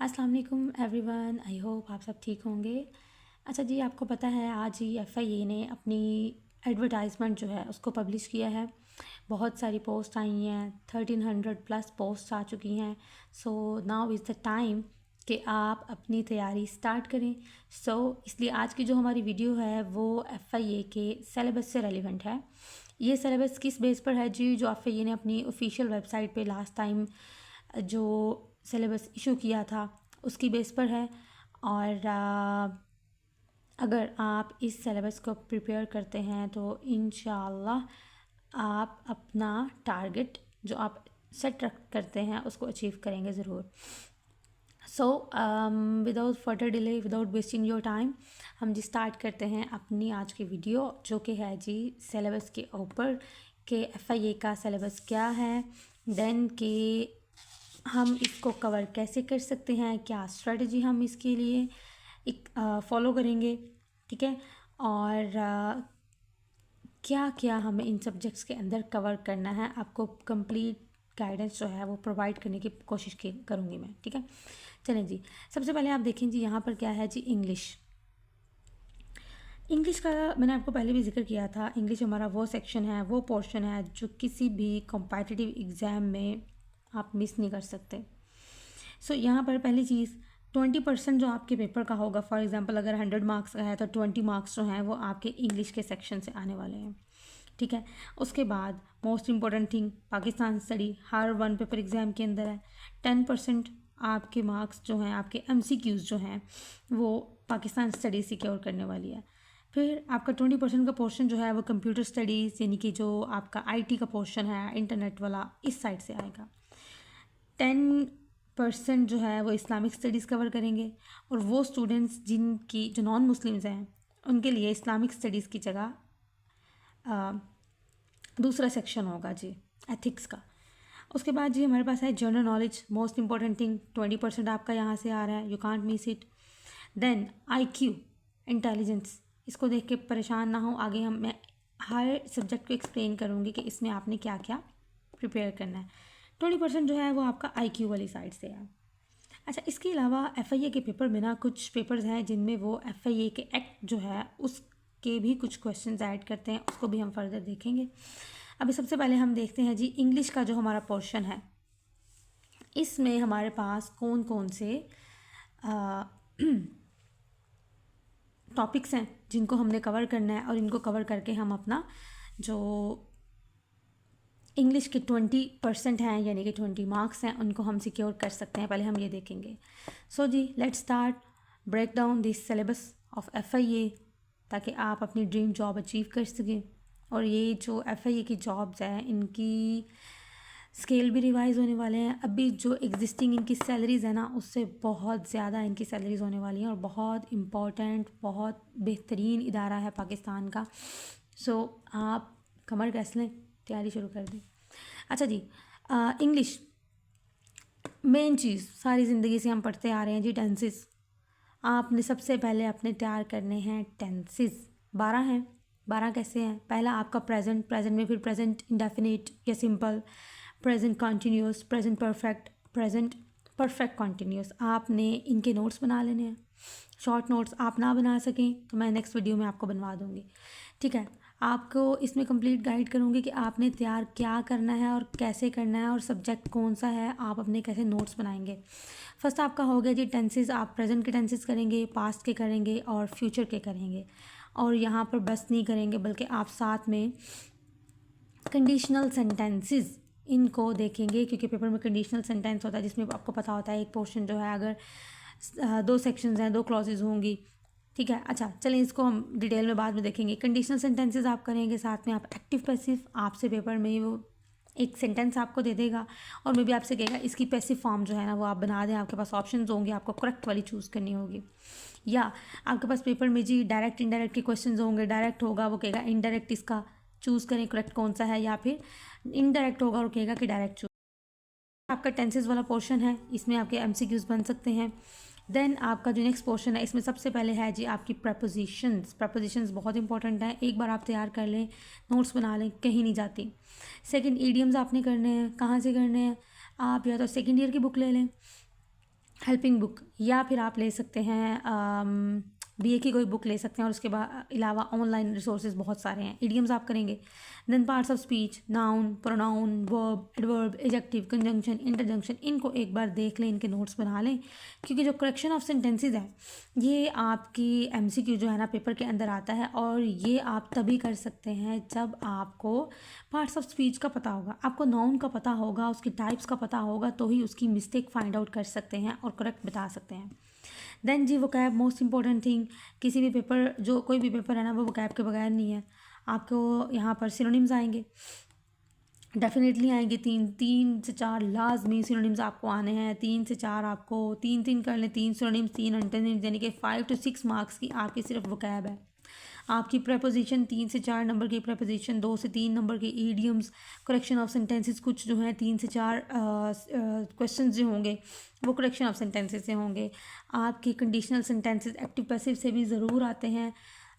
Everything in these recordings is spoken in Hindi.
अस्सलाम वालेकुम एवरीवन। आई होप आप सब ठीक होंगे। अच्छा जी, आपको पता है आज ही FIA ने अपनी एडवर्टाइजमेंट जो है उसको पब्लिश किया है। बहुत सारी पोस्ट आई हैं, 1300 प्लस पोस्ट आ चुकी हैं। So now is the time कि आप अपनी तैयारी स्टार्ट करें। इसलिए आज की जो हमारी वीडियो है वो FIA के सिलेबस से रेलिवेंट है। ये सिलेबस किस बेस पर है जी? जो FIA ने अपनी ऑफिशियल वेबसाइट पे लास्ट टाइम जो सिलेबस इशू किया था उसकी बेस पर है। और अगर आप इस सिलेबस को प्रिपेयर करते हैं तो इंशाल्लाह आप अपना टारगेट जो आप सेट करते हैं उसको अचीव करेंगे ज़रूर। Without further delay, without wasting your time, हम जी स्टार्ट करते हैं अपनी आज की वीडियो, जो कि है जी सिलेबस के ऊपर कि FIA का सिलेबस क्या है, देन कि हम इसको कवर कैसे कर सकते हैं, क्या स्ट्रेटजी हम इसके लिए एक फॉलो करेंगे, ठीक है, और क्या क्या हमें इन सब्जेक्ट्स के अंदर कवर करना है। आपको कंप्लीट गाइडेंस जो है वो प्रोवाइड करने की कोशिश करूँगी मैं, ठीक है। चलें जी, सबसे पहले आप देखें जी यहाँ पर क्या है जी, इंग्लिश का मैंने आपको पहले भी जिक्र किया था। इंग्लिश हमारा वो सेक्शन है, वो पोर्शन है जो किसी भी कॉम्पिटिटिव एग्ज़ाम में आप मिस नहीं कर सकते। यहाँ पर पहली चीज़ 20% जो आपके पेपर का होगा, फॉर एग्जांपल अगर 100 मार्क्स का है तो 20 मार्क्स जो हैं वो आपके इंग्लिश के सेक्शन से आने वाले हैं, ठीक है। उसके बाद most important thing, Pakistan study हर वन पेपर एग्ज़ाम के अंदर है। 10% आपके मार्क्स जो हैं, आपके MCQs जो हैं वो पाकिस्तान स्टडी सिक्योर करने वाली है। फिर आपका 20% का पोर्शन जो है वो कंप्यूटर स्टडीज़, यानी कि जो आपका IT का पोर्शन है, इंटरनेट वाला, इस साइड से आएगा। 10% जो है वो इस्लामिक स्टडीज़ कवर करेंगे, और वो स्टूडेंट्स जिनकी जो नॉन मुस्लिम्स हैं उनके लिए इस्लामिक स्टडीज़ की जगह दूसरा सेक्शन होगा जी, एथिक्स का। उसके बाद जी हमारे पास है general knowledge, most important thing, 20% आपका यहाँ से आ रहा है, you can't miss it. Then IQ, intelligence, इसको देख के परेशान ना हो, आगे मैं हर सब्जेक्ट को एक्सप्लेन करूँगी कि इसमें आपने क्या क्या प्रिपेयर करना है। 20% जो है वो आपका IQ वाली साइड से है। अच्छा, इसके अलावा FIA के पेपर में ना कुछ पेपर्स हैं जिनमें वो FIA के एक्ट जो है उसके भी कुछ क्वेश्चंस ऐड करते हैं, उसको भी हम फर्दर देखेंगे। अभी सबसे पहले हम देखते हैं जी इंग्लिश का जो हमारा पोर्शन है, इसमें हमारे पास कौन कौन से टॉपिक्स हैं जिनको हमने कवर करना है, और इनको कवर करके हम अपना जो इंग्लिश के 20% हैं, यानी कि 20 मार्क्स हैं, उनको हम सिक्योर कर सकते हैं। पहले हम ये देखेंगे। जी let's start break down this syllabus of FIA, ताकि आप अपनी ड्रीम जॉब अचीव कर सकें। और ये जो FIA की जॉब्स हैं इनकी स्केल भी रिवाइज़ होने वाले हैं। अभी जो एग्जिस्टिंग इनकी सैलरीज़ है ना, उससे बहुत ज़्यादा इनकी सैलरीज़ होने वाली हैं, और बहुत इम्पॉर्टेंट, बहुत बेहतरीन इदारा है पाकिस्तान का। आप कमर कस लें, तैयारी शुरू कर दें। अच्छा जी, इंग्लिश मेन चीज़ सारी ज़िंदगी से हम पढ़ते आ रहे हैं जी, टेंसेस। आपने सबसे पहले अपने तैयार करने हैं टेंसेस। 12 हैं। 12 कैसे हैं? पहला आपका प्रेजेंट, प्रेजेंट में फिर प्रेजेंट इंडेफिनिट या simple, present continuous, present perfect, present perfect continuous. आपने इनके नोट्स बना लेने हैं। शॉर्ट नोट्स आप ना बना सकें तो मैं नेक्स्ट वीडियो में आपको बनवा दूँगी, ठीक है। आपको इसमें कंप्लीट गाइड करूँगी कि आपने तैयार क्या करना है और कैसे करना है, और सब्जेक्ट कौन सा है, आप अपने कैसे नोट्स बनाएंगे। फर्स्ट आपका हो गया जी टेंसेस। आप प्रेजेंट के टेंसेस करेंगे, पास्ट के करेंगे और फ्यूचर के करेंगे। और यहाँ पर बस नहीं करेंगे बल्कि आप साथ में कंडीशनल सेंटेंसेस इनको देखेंगे, क्योंकि पेपर में कंडीशनल सेंटेंस होता है जिसमें आपको पता होता है एक पोर्शन जो है अगर 2 सेक्शंस हैं, 2 क्लॉजेज होंगी, ठीक है। अच्छा चलें, इसको हम डिटेल में बाद में देखेंगे। कंडीशनल सेंटेंसेस आप करेंगे, साथ में आप एक्टिव पैसिव, आपसे पेपर में वो एक सेंटेंस आपको दे देगा और मे भी आपसे कहेगा इसकी पैसिव फॉर्म जो है ना वो आप बना दें। आपके पास ऑप्शंस होंगे, आपको करेक्ट वाली चूज़ करनी होगी। या आपके पास पेपर में जी डायरेक्ट इनडायरेक्ट के क्वेश्चंस होंगे। डायरेक्ट होगा वो कहेगा इनडायरेक्ट इसका चूज़ करें करेक्ट कौन सा है, या फिर इनडायरेक्ट होगा और कहेगा कि डायरेक्ट चूज़। आपका टेंसेस वाला पोर्शन है, इसमें आपके MCQs बन सकते हैं। देन आपका जो नेक्स्ट पोर्शन है इसमें सबसे पहले है जी आपकी प्रपोजिशंस। प्रपोजिशंस बहुत इंपॉर्टेंट है, एक बार आप तैयार कर लें, नोट्स बना लें, कहीं नहीं जाती। सेकंड, ईडियम्स आपने करने हैं। कहाँ से करने हैं? आप या तो सेकंड ईयर की बुक ले लें, हेल्पिंग बुक, या फिर आप ले सकते हैं बीए की कोई बुक ले सकते हैं, और उसके बाद अलावा ऑनलाइन रिसोर्सेज बहुत सारे हैं। इडियम्स आप करेंगे, then parts of speech, noun, pronoun, verb, adverb, adjective, conjunction, interjection, इनको एक बार देख लें, इनके नोट्स बना लें, क्योंकि जो करेक्शन ऑफ सेंटेंसेज है ये आपकी एमसीक्यू जो है ना पेपर के अंदर आता है, और ये आप तभी कर सकते हैं जब आपको पार्ट्स ऑफ स्पीच का पता होगा, आपको नाउन का पता होगा, उसकी टाइप्स का पता होगा, तो ही उसकी मिस्टेक फाइंड आउट कर सकते हैं और करेक्ट बता सकते हैं। देन जी वोकैब, मोस्ट इंपॉर्टेंट थिंग, किसी भी पेपर, जो कोई भी पेपर है ना वो वोकैब के बगैर नहीं है। आपको यहाँ पर सिनोनिम्स आएंगे, डेफिनेटली आएंगे, 3 से 4 लाजमी सिनोनिम्स आपको आने हैं। 3 से 4 आपको 3 कर लें, 3 सिनोनिम्स, 3 एंटोनिम्स, यानी कि 5 to 6 मार्क्स की आपकी सिर्फ वोकैब है। आपकी प्रेपोजिशन 3 से 4 नंबर की प्रेपोजिशन, 2 से 3 नंबर के ईडियम्स, करेक्शन ऑफ सेंटेंसेस कुछ जो हैं 3 से 4 क्वेश्चन जो होंगे वो करेक्शन ऑफ सेंटेंसेस से होंगे। आपके कंडीशनल सेंटेंसेस एक्टिव पैसिव से भी ज़रूर आते हैं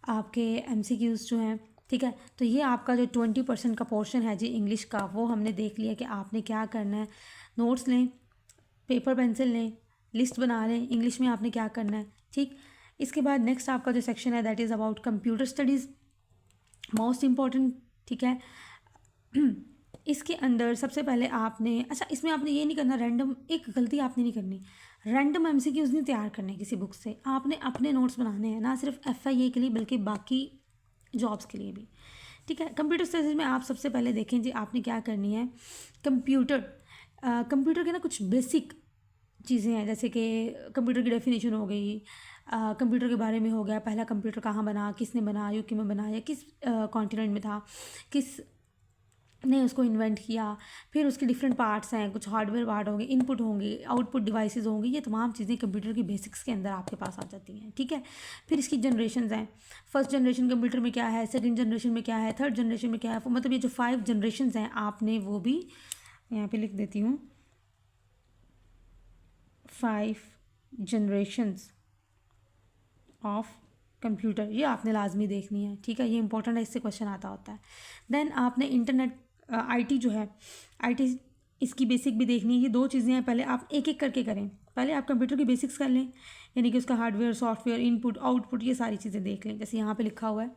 आपके एमसीक्यूज़ जो हैं, ठीक है। तो ये आपका जो 20% का पोर्शन है जी इंग्लिश का, वो हमने देख लिया कि आपने क्या करना है। नोट्स लें, पेपर पेंसिल लें, लिस्ट बना लें इंग्लिश में आपने क्या करना है, ठीक। इसके बाद नेक्स्ट आपका जो सेक्शन है that is about computer studies, most important, ठीक है। इसके अंदर सबसे पहले आपने, अच्छा इसमें आपने ये नहीं करना रैंडम, एक गलती आपने नहीं करनी, रैंडम एमसीक्यूज़ नहीं तैयार करने किसी बुक से, आपने अपने नोट्स बनाने हैं, ना सिर्फ एफआईए के लिए बल्कि बाकी जॉब्स के लिए भी, ठीक है। कंप्यूटर स्टडीज़ में आप सबसे पहले देखें जी आपने क्या करनी है। कंप्यूटर के ना कुछ बेसिक चीज़ें हैं, जैसे कि कंप्यूटर की डेफिनेशन हो गई, कंप्यूटर के बारे में हो गया, पहला कंप्यूटर कहाँ बना, किसने बना, यूके में बना या किस कॉन्टिनेंट में था, किस ने उसको इन्वेंट किया। फिर उसके डिफरेंट पार्ट्स हैं, कुछ हार्डवेयर पार्ट होंगे, इनपुट होंगे, आउटपुट डिवाइसेस होंगे, ये तमाम चीज़ें कंप्यूटर की बेसिक्स के अंदर आपके पास आ जाती हैं, ठीक है। फिर इसकी जनरेशन्स हैं, फर्स्ट जनरेशन कंप्यूटर में क्या है, सेकंड जनरेशन में क्या है, थर्ड जनरेशन में क्या है, मतलब ये जो 5 जनरेशन्स हैं आपने वो भी यहाँ पे लिख देती हूँ, 5 जनरेशन्स ऑफ कंप्यूटर, ये आपने लाजमी देखनी है, ठीक है। ये इंपॉर्टेंट है, इससे क्वेश्चन आता होता है। देन आपने इंटरनेट आईटी जो है, आईटी इसकी बेसिक भी देखनी है। ये 2 चीज़ें हैं, पहले आप एक एक करके करें, पहले आप कंप्यूटर की बेसिक्स कर लें, यानी कि उसका हार्डवेयर, सॉफ्टवेयर, इनपुट, आउटपुट, ये सारी चीज़ें देख लें। जैसे यहाँ पे लिखा हुआ है,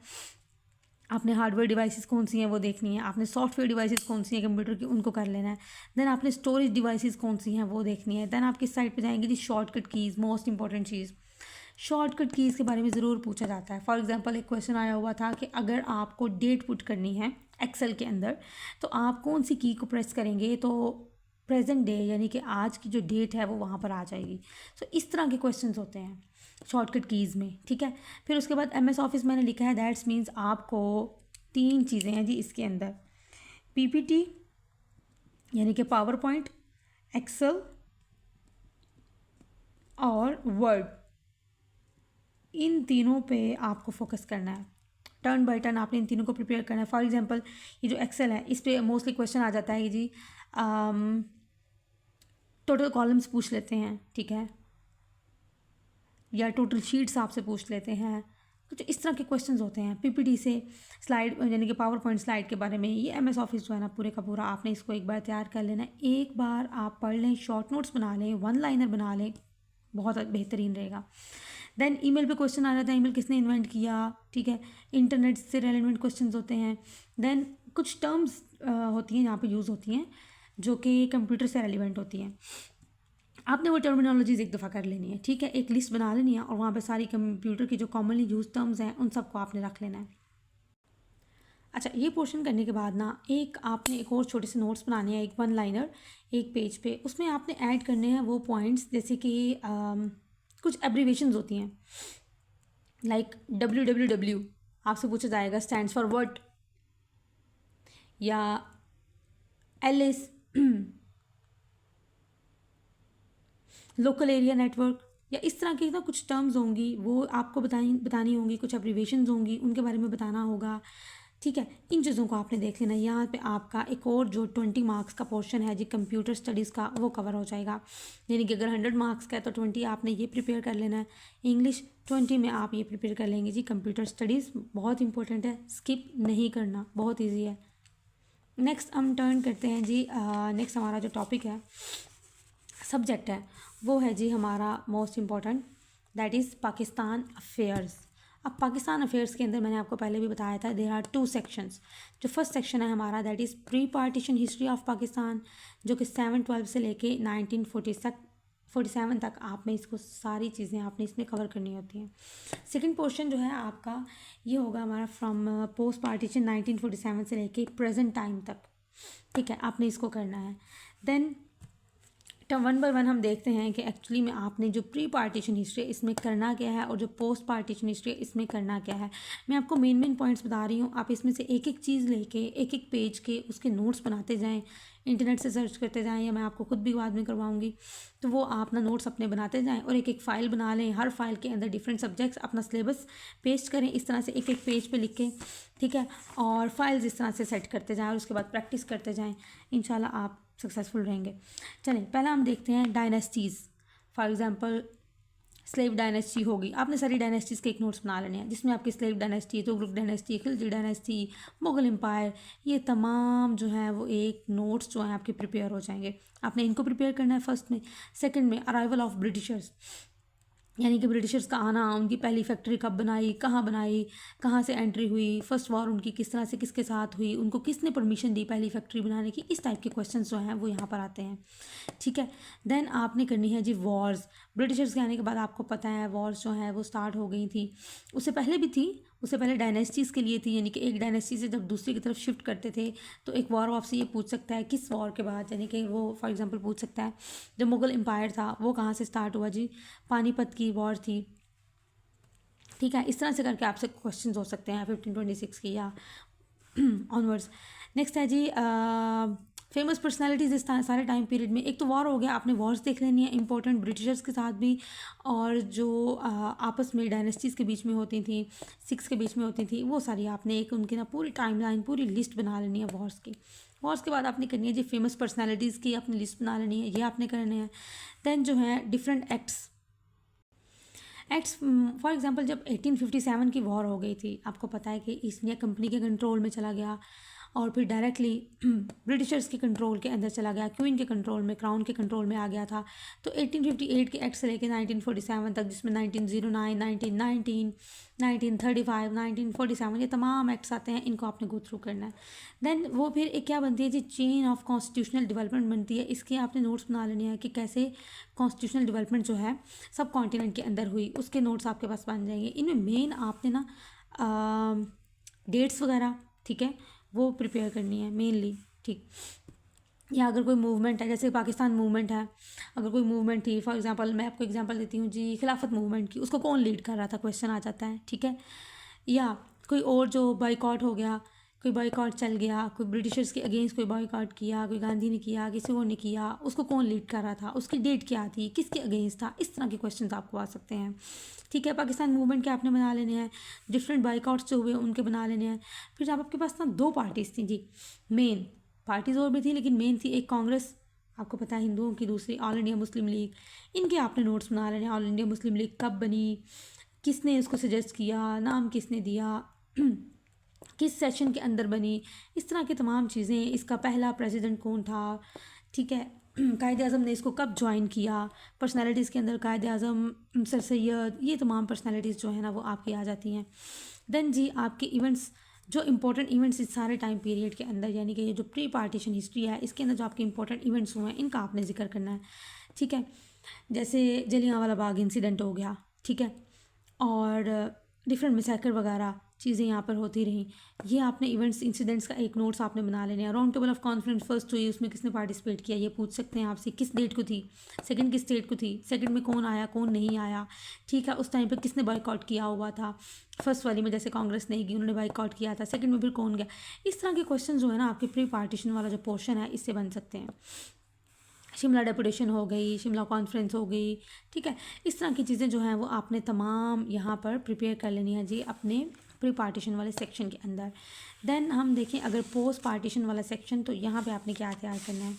आपने हार्डवेयर डिवाइसेस कौन सी हैं वो देखनी है, आपने सॉफ्टवेयर डिवाइसेस कौन सी हैं कंप्यूटर की उनको कर लेना है। देन आपने स्टोरेज डिवाइसेस कौन सी हैं वो देखनी है। देन आप किस साइड पे जाएंगे जी, शॉर्टकट कीज़, मोस्ट इंपॉर्टेंट चीज़, शॉर्टकट कीज़ के बारे में ज़रूर पूछा जाता है। फॉर एग्जांपल एक क्वेश्चन आया हुआ था कि अगर आपको डेट पुट करनी है एक्सेल के अंदर, तो आप कौन सी की को प्रेस करेंगे तो प्रेजेंट डे यानी कि आज की जो डेट है वो वहाँ पर आ जाएगी। सो इस तरह के क्वेश्चंस होते हैं शॉर्टकट कीज़ में, ठीक है। फिर उसके बाद एमएस ऑफिस मैंने लिखा है, दैट्स मीन्स आपको 3 चीज़ें हैं जी इसके अंदर, पीपीटी यानी कि पावर पॉइंट, एक्सेल और वर्ड, इन तीनों पे आपको फोकस करना है। टर्न बाय टर्न आपने इन तीनों को प्रिपेयर करना है। फॉर एग्जांपल ये जो एक्सेल है इस पर मोस्टली क्वेश्चन आ जाता है कि जी टोटल कॉलम्स पूछ लेते हैं, ठीक है, या टोटल शीट्स आपसे पूछ लेते हैं, कुछ इस तरह के क्वेश्चंस होते हैं। पीपीटी से स्लाइड यानी कि पावर पॉइंट स्लाइड के बारे में, ये एमएस ऑफिस जो है ना पूरे का पूरा आपने इसको एक बार तैयार कर लेना है। एक बार आप पढ़ लें, शॉर्ट नोट्स बना लें, 1 लाइनर बना लें, बहुत बेहतरीन रहेगा। देन ईमेल पे क्वेश्चन आ जाता है, ईमेल किसने इन्वेंट किया, ठीक है। इंटरनेट से रेलेवेंट क्वेश्चंस होते हैं। देन कुछ टर्म्स होती हैं यहाँ पे यूज़ होती हैं जो कि कंप्यूटर से रेलिवेंट होती हैं, आपने वो टर्मिनोलॉजीज़ एक दफ़ा कर लेनी है, ठीक है। एक लिस्ट बना लेनी है और वहाँ पे सारी कंप्यूटर की जो कॉमनली यूज टर्म्स हैं उन सबको आपने रख लेना है। अच्छा, ये पोर्शन करने के बाद ना आपने एक और छोटे से नोट्स बनाने हैं, एक 1 लाइनर एक पेज पे, उसमें आपने ऐड करने हैं वो पॉइंट्स, जैसे कि कुछ एब्रीवेशंस होती हैं, लाइक WWW आपसे पूछा जाएगा स्टैंड्स फॉर व्हाट, या LS लोकल एरिया नेटवर्क, या इस तरह की ना कुछ टर्म्स होंगी वो आपको बतानी होंगी, कुछ एब्रीवेशंस होंगी उनके बारे में बताना होगा, ठीक है। इन चीज़ों को आपने देख लेना। यहाँ पे आपका एक और जो 20 मार्क्स का पोर्शन है जी कंप्यूटर स्टडीज़ का, वो कवर हो जाएगा। यानी कि अगर 100 मार्क्स का है तो 20 आपने ये प्रिपेयर कर लेना है, इंग्लिश 20 में आप ये प्रिपेयर कर लेंगे जी। कंप्यूटर स्टडीज़ बहुत इंपॉर्टेंट है, स्किप नहीं करना, बहुत ईजी है। नेक्स्ट हम टर्न करते हैं जी, नेक्स्ट हमारा जो टॉपिक है, सब्जेक्ट है, वो है जी हमारा most important, that is Pakistan affairs. अब पाकिस्तान अफेयर्स के अंदर मैंने आपको पहले भी बताया था देर आर 2 सेक्शंस। जो फर्स्ट सेक्शन है हमारा that is pre partition history of Pakistan, जो कि 7-12 से लेके 1947 तक आप में इसको सारी चीज़ें आपने इसमें कवर करनी होती हैं। सेकंड पोर्शन जो है आपका ये होगा हमारा फ्रॉम पोस्ट पार्टीशन 1947 से लेके प्रेजेंट टाइम तक, ठीक है, आपने इसको करना है। देन वन बाय वन हम देखते हैं कि एक्चुअली में आपने जो प्री पार्टीशन हिस्ट्री है इसमें करना क्या है और जो पोस्ट पार्टीशन हिस्ट्री है इसमें करना क्या है। मैं आपको मेन पॉइंट्स बता रही हूँ, आप इसमें से एक एक चीज़ लेके एक एक पेज के उसके नोट्स बनाते जाएं, इंटरनेट से सर्च करते जाएं, या मैं आपको खुद भी बाद में करवाऊंगी, तो वो आप ना नोट्स अपने बनाते जाएं और एक एक फ़ाइल बना लें। हर फाइल के अंदर डिफरेंट सब्जेक्ट्स अपना सिलेबस पेस्ट करें इस तरह से एक एक पेज पे लिख के, ठीक है, और फाइल्स इस तरह से सेट करते जाएं और उसके बाद प्रैक्टिस करते जाएं, इंशाल्लाह आप सक्सेसफुल रहेंगे। चलें पहला हम देखते हैं dynasties. For example slave dynasty होगी, आपने सारी डायनेस्टीज़ के एक नोट्स बना लेने हैं जिसमें आपकी slave dynasty, Tughlaq dynasty, Khilji dynasty, Mughal empire, ये तमाम जो है वो एक नोट्स जो हैं आपके प्रिपेयर हो जाएंगे। आपने इनको प्रिपेयर करना है फर्स्ट में। सेकंड में अराइवल ऑफ ब्रिटिशर्स, यानी कि ब्रिटिशर्स का आना, उनकी पहली फैक्ट्री कब बनाई, कहाँ से एंट्री हुई, फर्स्ट वॉर उनकी किस तरह से किसके साथ हुई, उनको किसने परमिशन दी पहली फैक्ट्री बनाने की, इस टाइप के क्वेश्चंस जो हैं वो यहाँ पर आते हैं, ठीक है। देन आपने करनी है जी वॉर्स। ब्रिटिशर्स के आने के बाद आपको पता है वॉर्स जो हैं वो स्टार्ट हो गई थी, उससे पहले भी थी, उससे पहले डायनेस्टीज़ के लिए थी, यानी कि एक डायनेस्टी से जब दूसरी की तरफ शिफ्ट करते थे तो एक वॉर आपसे ये पूछ सकता है किस वॉर के बाद, यानी कि वो फॉर एग्जांपल पूछ सकता है जो मुगल एम्पायर था वो कहाँ से स्टार्ट हुआ जी, पानीपत की वॉर थी, ठीक है। इस तरह से करके आपसे क्वेश्चंस हो सकते हैं 1526 की या ऑनवर्ड्स। नेक्स्ट है जी फेमस पर्सनालिटीज़ इस सारे टाइम पीरियड में। एक तो वॉर हो गया, आपने वॉर्स देख लेनी है इंपॉर्टेंट ब्रिटिशर्स के साथ भी, और जो आपस में डायनेस्टीज़ के बीच में होती थी, सिक्स के बीच में होती थी, वो सारी आपने एक उनकी ना पूरी टाइमलाइन पूरी लिस्ट बना लेनी है वॉर्स की। वॉर्स के बाद आपने करनी है जी फेमस पर्सनैलिटीज़ की अपनी लिस्ट बना लेनी है, ये आपने करने हैं। दैन जो है डिफरेंट एक्ट्स फॉर एग्जांपल जब 1857 की वॉर हो गई थी, आपको पता है कि ईस्ट इंडिया कंपनी के कंट्रोल में चला गया और फिर डायरेक्टली ब्रिटिशर्स के कंट्रोल के अंदर चला गया, क्वीन के कंट्रोल में, क्राउन के कंट्रोल में आ गया था। तो 1858 के एक्ट से लेकर 1947 तक, जिसमें 1909, 1919, 1935, 1947 ये तमाम एक्ट्स आते हैं, इनको आपने गो थ्रू करना है। देन वो फिर एक क्या बनती है जी चेन ऑफ कॉन्स्टिट्यूशनल डेवलपमेंट बनती है। इसके आपने नोट्स बना लेने हैं कि कैसे कॉन्स्टिट्यूशनल डेवलपमेंट जो है सब कॉन्टिनेंट के अंदर हुई, उसके नोट्स आपके पास बन जाएंगे। इनमें मेन आपने ना डेट्स वगैरह, ठीक है, वो प्रिपेयर करनी है मेनली, ठीक। या अगर कोई मूवमेंट है, जैसे पाकिस्तान मूवमेंट है, अगर कोई मूवमेंट थी, फॉर एग्जांपल मैं आपको एग्जांपल देती हूँ जी खिलाफत मूवमेंट की, उसको कौन लीड कर रहा था, क्वेश्चन आ जाता है, ठीक है। या कोई और जो बाइकआउट हो गया, कोई बाइकआउट चल गया, कोई ब्रिटिशर्स के अगेंस्ट कोई बाइकआउट किया, कोई गांधी ने किया, किसी और ने किया, उसको कौन लीड कर रहा था, उसकी डेट क्या थी, किसके अगेंस्ट था, इस तरह के क्वेश्चन आपको आ सकते हैं, ठीक है। पाकिस्तान मूवमेंट के आपने बना लेने हैं, डिफरेंट बाइकआउट्स जो हुए उनके बना लेने हैं। फिर जब आपके पास ना 2 पार्टीज़ थी जी, मेन पार्टीज़ और भी थी लेकिन मेन थी, एक कांग्रेस आपको पता है हिंदुओं की, दूसरी ऑल इंडिया मुस्लिम लीग, इनके आपने नोट्स बना लेने हैं। ऑल इंडिया मुस्लिम लीग कब बनी, किसने इसको सजेस्ट किया, नाम किसने दिया, किस सेशन के अंदर बनी, इस तरह की तमाम चीज़ें, इसका पहला प्रेसिडेंट कौन था, ठीक है, कायद आज़म ने इसको कब ज्वाइन किया, पर्सनालिटीज़ के अंदर कायद आज़म, सर सैयद, ये तमाम पर्सनालिटीज़ जो है ना वो आपकी आ जाती हैं। देन जी आपके इवेंट्स, जो इंपॉर्टेंट इवेंट्स इस सारे टाइम पीरियड के अंदर, यानी कि ये जो प्री पार्टीशन हिस्ट्री है इसके अंदर जो आपके इंपॉर्टेंट इवेंट्स हुए हैं इनका आपने जिक्र करना है, ठीक है। जैसे जलियांवाला बाग इंसिडेंट हो गया, ठीक है, और डिफरेंट मैसेकर वगैरह चीज़ें यहाँ पर होती रहीं, ये आपने इवेंट्स इंसिडेंट्स का एक नोट्स आपने बना लेने हैं। Round table of conference first हुई, उसमें किसने पार्टिसिपेट किया, ये पूछ सकते हैं आपसे, किस डेट को थी, सेकंड किस डेट को थी, सेकंड में कौन आया कौन नहीं आया, ठीक है, उस टाइम पे किसने बाइकआउट किया हुआ था, फर्स्ट वाली में जैसे कांग्रेस नहीं गई, उन्होंने बाइकआउट किया था, सेकंड में फिर कौन गया। इस तरह के क्वेश्चन जो है ना आपके प्री पार्टीशन वाला जो पोर्शन है इससे बन सकते हैं। शिमला डेपुटेशन हो गई, शिमला कॉन्फ्रेंस हो गई, ठीक है, इस तरह की चीज़ें जो हैं वो आपने तमाम यहाँ पर प्रिपेयर कर लेनी है जी अपने प्री पार्टीशन वाले सेक्शन के अंदर। देन हम देखें अगर पोस्ट पार्टीशन वाला सेक्शन, तो यहाँ पे आपने क्या तैयार करना है।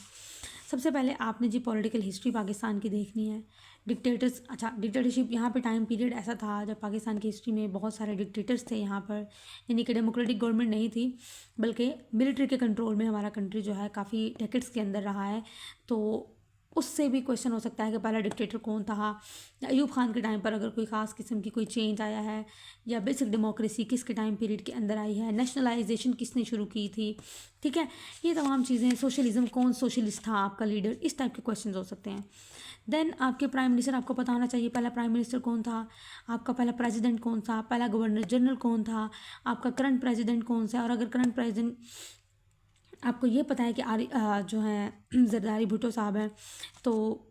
सबसे पहले आपने जी पॉलिटिकल हिस्ट्री पाकिस्तान की देखनी है। डिक्टेटर्स, अच्छा डिक्टेटरशिप यहाँ पे टाइम पीरियड ऐसा था जब पाकिस्तान की हिस्ट्री में बहुत सारे डिक्टेटर्स थे यहाँ पर, यानी कि डेमोक्रेटिक गवर्नमेंट नहीं थी बल्कि मिलिट्री के कंट्रोल में हमारा कंट्री जो है काफ़ी डेकेड्स के अंदर रहा है। तो उससे भी क्वेश्चन हो सकता है कि पहला डिक्टेटर कौन था, अयूब खान के टाइम पर अगर कोई ख़ास किस्म की कोई चेंज आया है, या बेसिक डेमोक्रेसी किसके टाइम पीरियड के अंदर आई है, नेशनलाइजेशन किसने शुरू की थी, ठीक है, ये तमाम चीज़ें, सोशलिज्म कौन सोशलिस्ट था आपका लीडर, इस टाइप के क्वेश्चन हो सकते हैं। देन आपके प्राइम मिनिस्टर आपको पता होना चाहिए, पहला प्राइम मिनिस्टर कौन था, आपका पहला प्रेसिडेंट कौन था, पहला गवर्नर जनरल कौन था, आपका करंट प्रेसिडेंट कौन सा है, और अगर करंट प्रेसिडेंट आपको ये पता है कि जो है जरदारी भुट्टो साहब हैं, तो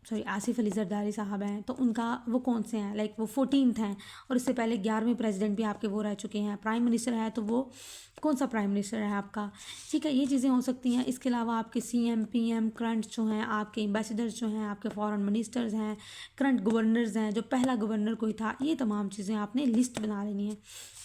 सॉरी आसिफ अली जरदारी साहब हैं, तो उनका वो कौन से हैं, लाइक वो 14th हैं, और इससे पहले 11वें प्रेसिडेंट भी आपके वो रह चुके हैं। प्राइम मिनिस्टर है तो वो कौन सा प्राइम मिनिस्टर है आपका, ठीक है, ये चीज़ें हो सकती हैं। इसके अलावा आपके CM PM करंट जो हैं, आपके एम्बेसडर्स जो हैं, आपके फॉरेन मिनिस्टर्स हैं, करंट गवर्नर्स हैं, जो पहला गवर्नर कोई था, ये तमाम चीज़ें आपने लिस्ट बना लेनी है।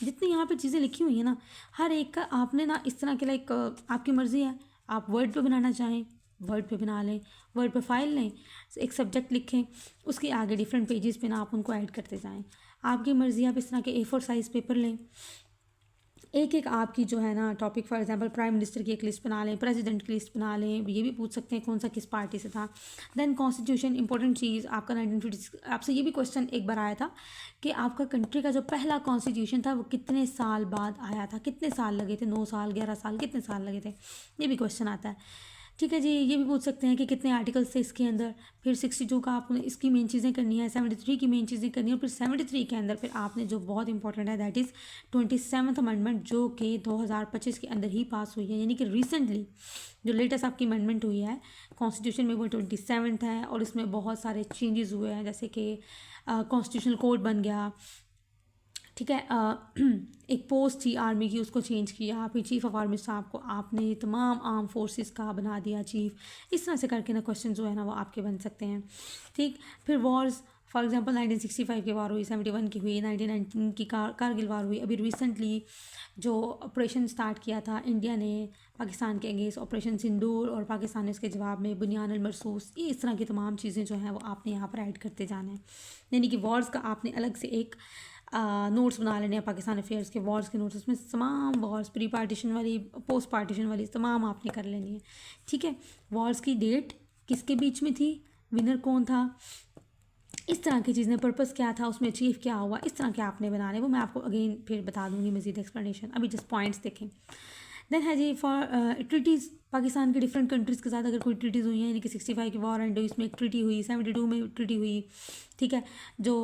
जितनी यहाँ पर चीज़ें लिखी हुई हैं ना, हर एक का आपने ना इस तरह के, लाइक आपकी मर्ज़ी है, आप वर्ड पे बनाना चाहें वर्ड पे बना लें, वर्ड पे फाइल लें, एक सब्जेक्ट लिखें, उसके आगे डिफरेंट पेजेस पे ना आप उनको ऐड करते जाएं। आपकी मर्ज़ी, आप इस तरह के A4 साइज़ पेपर लें, एक एक आपकी जो है ना topic, for example prime minister की एक लिस्ट बना लें, प्रेसिडेंट की लिस्ट बना लें, ये भी पूछ सकते हैं कौन सा किस पार्टी से था। देन कॉन्स्टिट्यूशन, इंपॉर्टेंट चीज़ आपका 1956, आपसे ये भी क्वेश्चन एक बार आया था कि आपका कंट्री का जो पहला कॉन्स्टिट्यूशन था वो कितने साल बाद आया था, कितने साल लगे थे, 9 साल 11 साल, कितने साल लगे थे, ये भी क्वेश्चन आता है, ठीक है जी। ये भी पूछ सकते हैं कि कितने आर्टिकल्स थे इसके अंदर, फिर 62 का आपने इसकी मेन चीज़ें करनी है, 73 की मेन चीज़ें करनी है, और फिर 73 के अंदर फिर आपने जो बहुत इंपॉर्टेंट है दैट इज़ 27th अमेंडमेंट, जो कि 2025 के अंदर ही पास हुई है, यानी कि रिसेंटली जो लेटेस्ट आपकी अमेंडमेंट हुई है कॉन्स्टिट्यूशन में वो 27th है, और इसमें बहुत सारे चेंजेस हुए हैं, जैसे कि कॉन्स्टिट्यूशनल कोड बन गया, ठीक है, एक पोस्ट थी आर्मी की उसको चेंज किया, फिर चीफ ऑफ आर्मी साहब को आपने तमाम आर्म फोर्सेस का बना दिया चीफ, इस तरह से करके ना क्वेश्चन जो है ना वो आपके बन सकते हैं, ठीक। फिर वॉर्स, फॉर एग्जांपल 1965 की वार हुई, 71 की हुई, 1919 की कारगिल वार हुई, अभी रिसेंटली जो ऑपरेशन स्टार्ट किया था इंडिया ने पाकिस्तान के अगेंस्ट, ऑपरेशन सिंदूर, और पाकिस्तान ने उसके जवाब में बुनियान अल मरसूस, ये इस तरह की तमाम चीज़ें जो हैं वो आपने यहाँ पर ऐड करते जाना है। यानी कि वॉर्स का आपने अलग से एक नोट्स बना लेने हैं, पाकिस्तान अफेयर्स के वॉर्स के नोट्स, उसमें तमाम वॉर्स, प्री पार्टीशन वाली, पोस्ट पार्टीशन वाली, तमाम आपने कर लेनी है, ठीक है। वॉर्स की डेट किसके बीच में थी, विनर कौन था, इस तरह की चीज़ें, पर्पस क्या था, उसमें अचीव क्या हुआ, इस तरह के आपने बनाने, वो मैं आपको अगेन फिर बता दूंगी मज़ीद एक्सप्लेनेशन, अभी जस्ट पॉइंट्स देखें। देन है जी फॉर ट्रीटीज़, पाकिस्तान के डिफरेंट कंट्रीज़ के साथ अगर कोई ट्रीटीज़ हुई हैं, यानी कि 65 की वॉर एंड इसमें एक ट्रीटी हुई, 72 में ट्रीटी हुई, ठीक है, जो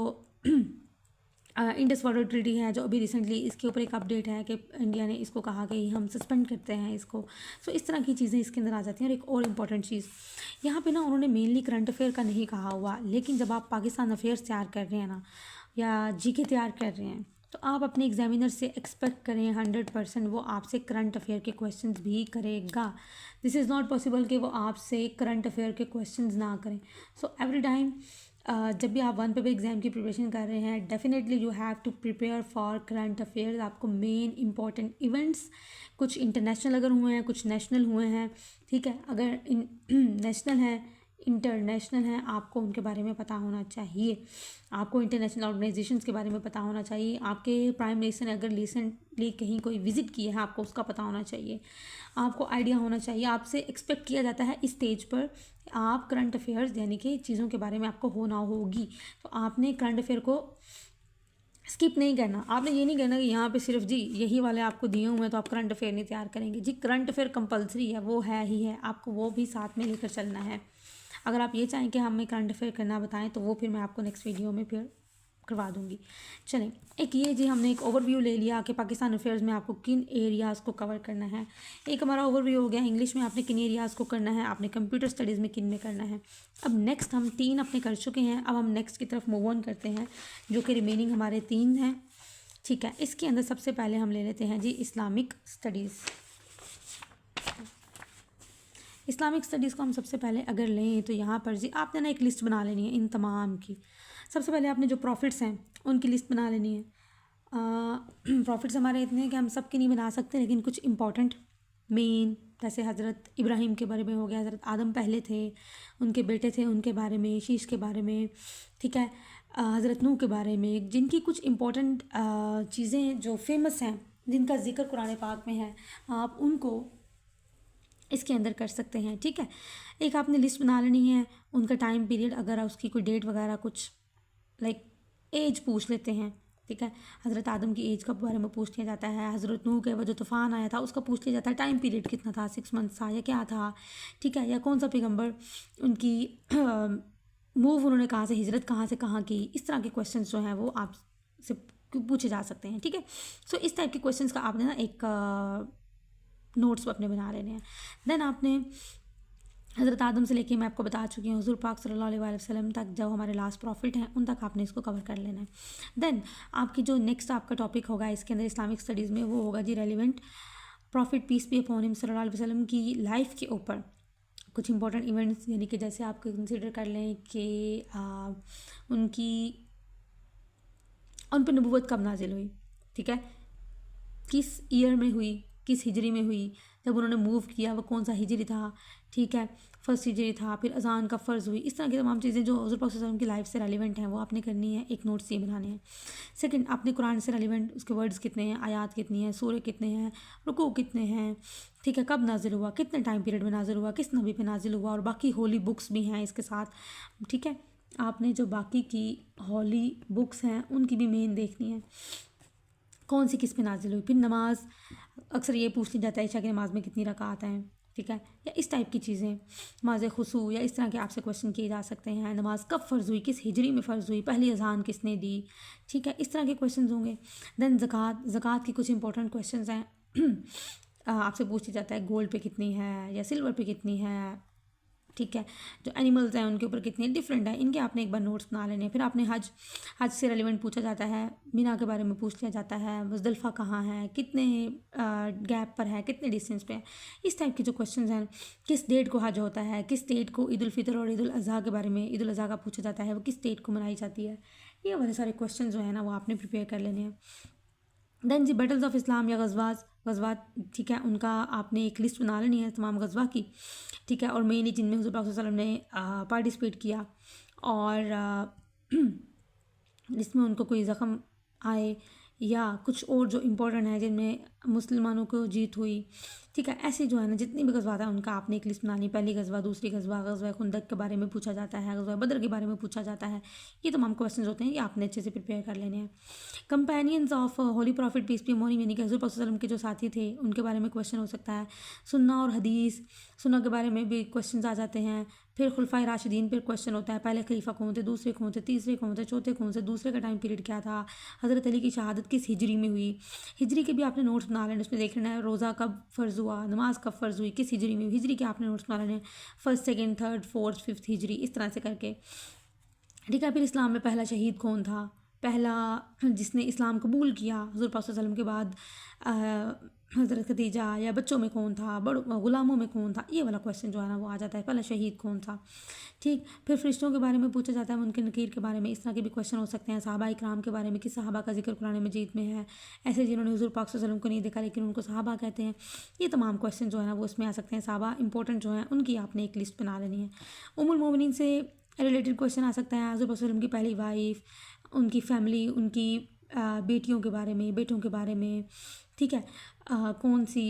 इंडस वाटर ट्रीटी है जो अभी रिसेंटली, इसके ऊपर एक अपडेट है कि इंडिया ने इसको कहा कि हम सस्पेंड करते हैं इसको, सो इस तरह की चीज़ें इसके अंदर आ जाती हैं। और एक और इम्पॉर्टेंट चीज़ यहाँ पे ना, उन्होंने मेनली करंट अफेयर का नहीं कहा हुआ, लेकिन जब आप पाकिस्तान अफेयर्स तैयार कर रहे हैं ना, या GK तैयार कर रहे हैं, तो आप अपने एग्जामिनर से एक्सपेक्ट करें 100% वो आपसे करंट अफेयर के क्वेश्चंस भी करेगा। दिस इज़ नॉट पॉसिबल कि वो आपसे करंट अफेयर के क्वेश्चंस ना करें। सो एवरी टाइम जब भी आप वन पेपर एग्ज़ाम की प्रिपरेशन कर रहे हैं, definitely you have to prepare for current affairs. आपको मेन इंपॉर्टेंट इवेंट्स, कुछ इंटरनेशनल अगर हुए हैं, कुछ नेशनल हुए हैं, ठीक है, अगर नेशनल हैं, इंटरनेशनल हैं, आपको उनके बारे में पता होना चाहिए, आपको इंटरनेशनल ऑर्गेनाइजेशंस के बारे में पता होना चाहिए, आपके प्राइम मिनिस्टर ने अगर रिसेंटली कहीं कोई विज़िट किया है आपको उसका पता होना चाहिए, आपको आइडिया होना चाहिए। आपसे एक्सपेक्ट किया जाता है इस स्टेज पर आप करंट अफेयर्स यानी कि चीज़ों के बारे में आपको होना होगी, तो आपने करंट अफेयर को स्किप नहीं करना। आपने ये नहीं करना कि यहाँ पे सिर्फ जी यही वाले आपको दिए हुए हैं तो आप करंट अफेयर नहीं तैयार करेंगे। जी करंट अफेयर कंपलसरी है, वो है ही है, आपको वो भी साथ में लेकर चलना है। अगर आप ये चाहें कि हमें करंट अफेयर करना बताएं तो वो फिर मैं आपको नेक्स्ट वीडियो में फिर करवा दूंगी। चलें, एक ये जी हमने एक ओवरव्यू ले लिया कि पाकिस्तान अफेयर्स में आपको किन एरियाज़ को कवर करना है। एक हमारा ओवरव्यू हो गया इंग्लिश में आपने किन एरियाज़ को करना है, आपने कंप्यूटर स्टडीज़ में किन में करना है। अब नेक्स्ट हम 3 अपने कर चुके हैं, अब हम नेक्स्ट की तरफ मूव ऑन करते हैं जो कि रिमेनिंग हमारे 3 हैं, ठीक है। इसके अंदर सबसे पहले हम ले लेते हैं जी इस्लामिक स्टडीज़। इस्लामिक स्टडीज़ को हम सबसे पहले अगर लें तो यहाँ पर जी आपने ना एक लिस्ट बना लेनी है इन तमाम की। सबसे पहले आपने जो प्रॉफिट्स हैं उनकी लिस्ट बना लेनी है। प्रॉफिट्स हमारे इतने हैं कि हम सब की नहीं बना सकते, लेकिन कुछ इंपॉर्टेंट मेन, जैसे हज़रत इब्राहिम के बारे में हो गया, हज़रत आदम पहले थे, उनके बेटे थे उनके बारे में, शीश के बारे में, ठीक है, हज़रत नूह के बारे में, जिनकी कुछ इंपॉर्टेंट चीज़ें जो फेमस हैं जिनका जिक्र कुरान पाक में है, आप उनको इसके अंदर कर सकते हैं। ठीक है, एक आपने लिस्ट बना लेनी है, उनका टाइम पीरियड, अगर उसकी कोई डेट वगैरह कुछ लाइक एज पूछ लेते हैं। ठीक है, हज़रत आदम की एज के बारे में पूछ लिया जाता है, हज़रत नूह के वो जो तूफ़ान आया था उसका पूछ लिया जाता है, टाइम पीरियड कितना था, 6 मंथ्स था या क्या था। ठीक है, या कौन सा पैगंबर, उनकी मूव उन्होंने कहाँ से, हिजरत कहाँ से कहाँ की। इस तरह के क्वेश्चंस जो हैं वो आपसे पूछे जा सकते हैं। ठीक है, सो इस टाइप के क्वेश्चंस का आपने ना एक नोट्स अपने बना लेने हैं। देन आपने हज़रत आदम से लेके मैं आपको बता चुकी हूँ हुज़ूर पाक सल्लल्लाहु अलैहि वसल्लम तक, जो हमारे लास्ट प्रॉफिट हैं उन तक आपने इसको कवर कर लेना है। देन आपकी जो नेक्स्ट आपका टॉपिक होगा इसके अंदर इस्लामिक स्टडीज़ में, वो होगा जी relevant prophet peace be upon him सल्लल्लाहु अलैहि वसल्लम की लाइफ के ऊपर कुछ इंपॉर्टेंट इवेंट्स, यानी कि जैसे आप कंसिडर कर लें कि उन पर नबूवत कब नाजिल हुई। ठीक है, किस ईयर में हुई, किस हिजरी में हुई, जब उन्होंने मूव किया वो कौन सा हिजरी था। ठीक है, फर्स्ट हिजरी था, फिर अजान का फ़र्ज़ हुई। इस तरह की तमाम चीज़ें जो हज़रत प्रॉफेट सल्लल्लाहु अलैहि वसल्लम की लाइफ से रेलिवेंट हैं वो आपने करनी है, एक नोट्स ये बनाने हैं। सेकंड, आपने कुरान से रेलिवेंट उसके वर्ड्स कितने हैं, आयात कितनी हैं, सूरे कितने हैं, रुकू कितने हैं। ठीक है, कब नाजिल हुआ, कितने टाइम पीरियड में नाजिल हुआ, किस नबी पे नाजिल हुआ, और बाकी होली बुक्स भी हैं इसके साथ। ठीक है, आपने जो बाकी की हॉली बुक्स हैं उनकी भी मेन देखनी है, कौन सी किस पे नाजिल हुई। फिर नमाज, अक्सर ये पूछ लिया जाता है ईशा की नमाज में कितनी रकात हैं। ठीक है, या इस टाइप की चीज़ें, नमाज खुशू, या इस तरह के आपसे क्वेश्चन किए जा सकते हैं। नमाज कब फ़र्ज़ हुई, किस हिजरी में फ़र्ज़ हुई, पहली अजान किसने दी। ठीक है, इस तरह के क्वेश्चन होंगे। देन ज़कात की कुछ इंपॉर्टेंट क्वेश्चन हैं आपसे पूछ लिया जाता है गोल्ड पे कितनी है या सिल्वर पे कितनी है। ठीक है, जो एनिमल्स हैं उनके ऊपर कितने डिफरेंट है, इनके आपने एक बार नोट्स बना लेने हैं। फिर आपने हज से रेलिवेंट पूछा जाता है, मीना के बारे में पूछ लिया जाता है, मुज़दलिफ़ा कहाँ है, कितने गैप पर है, कितने डिस्टेंस पे है। इस टाइप के जो क्वेश्चंस हैं, किस डेट को हज होता है, किस डेट को ईद उल फितर और ईद उल अज़हा के बारे में, ईद उल अज़हा का पूछा जाता है, वो किस डेट को मनाई जाती है। ये वाले सारे क्वेश्चन जो है ना वो आपने प्रिपेयर कर लेने हैं। Then the battles of Islam या गज़वात, ठीक है, उनका आपने एक लिस्ट बना लेनी है तमाम गज़वा की। ठीक है, और मेनली जिनमें हुज़ूर पाक सल्लल्लाहु अलैहि वसल्लम ने पार्टिसिपेट किया, और जिसमें उनको कोई ज़ख़म आए या कुछ और जो इम्पोर्टेंट है जिनमें मुसलमानों को जीत हुई। ठीक है, ऐसे जो है ना जितनी भी गज़वात हैं उनका आपने एक लिस्ट बनानी। पहली गज़वा, दूसरी गज़वा, गज़वा खुंदक के बारे में पूछा जाता है, गज़वा बदर के बारे में पूछा जाता है। ये तमाम क्वेश्चन होते हैं, ये आपने अच्छे से प्रिपेयर कर लेने हैं। Companions of holy prophet peace be upon him, यानी कि हज़रत प्रॉफेट सल्लल्लाहु अलैहि वसल्लम के जो साथी थे उनके बारे में क्वेश्चन हो सकता है। सुन्ना और हदीस, सुन्ना के बारे में भी क्वेश्चन आ जाते हैं। फिर खुलफाए राशिदीन पर क्वेश्चन होता है, पहले खलीफा कौन थे, दूसरे कौन थे, तीसरे कौन थे, चौथे कौन थे, दूसरे का टाइम पीरियड क्या था, हज़रत अली की शहादत किस हिजरी में हुई। हिजरी के भी आपने नोट्स बना लेने, उसमें देख लेना है रोज़ा कब फ़र्ज़ हुआ, नमाज कब फ़र्ज़ हुई, किस हिजरी में हुई। हिजरी के आपने नोट्स बना लेने, first, second, third, fourth, fifth हिजरी, इस तरह से करके। ठीक है, फिर इस्लाम में पहला शहीद कौन था, पहला जिसने इस्लाम कबूल किया हुज़ूर पाक सल्लल्लाहु अलैहि वसल्लम के बाद हज़रत खदीजा, या बच्चों में कौन था, ग़ुलामों में कौन था। ये वाला क्वेश्चन जो है ना वो आ जाता है, पहला शहीद कौन था। ठीक, फिर फरिश्तों के बारे में पूछा जाता है, मुनकर नकीर के बारे में, इस तरह के भी क्वेश्चन हो सकते हैं। सहाबा इकराम के बारे में, किस सहाबा का जिक्र कुरान मजीद में है, ऐसे जिन्होंने हुज़ूर पाक सल्लल्लाहु अलैहि वसल्लम को नहीं देखा लेकिन उनको सहाबा कहते हैं। ये तमाम क्वेश्चन जो है ना वो उसमें आ सकते हैं। सहाबा इंपॉर्टेंट जो हैं उनकी आपने एक लिस्ट बना लेनी है। उम्मुल मोमिनीन से रिलेटेड क्वेश्चन आ सकता है, हज़रत वसल्लम की पहली वाइफ, उनकी फैमिली, उनकी बेटियों के बारे में, बेटों के बारे में। ठीक है, कौन सी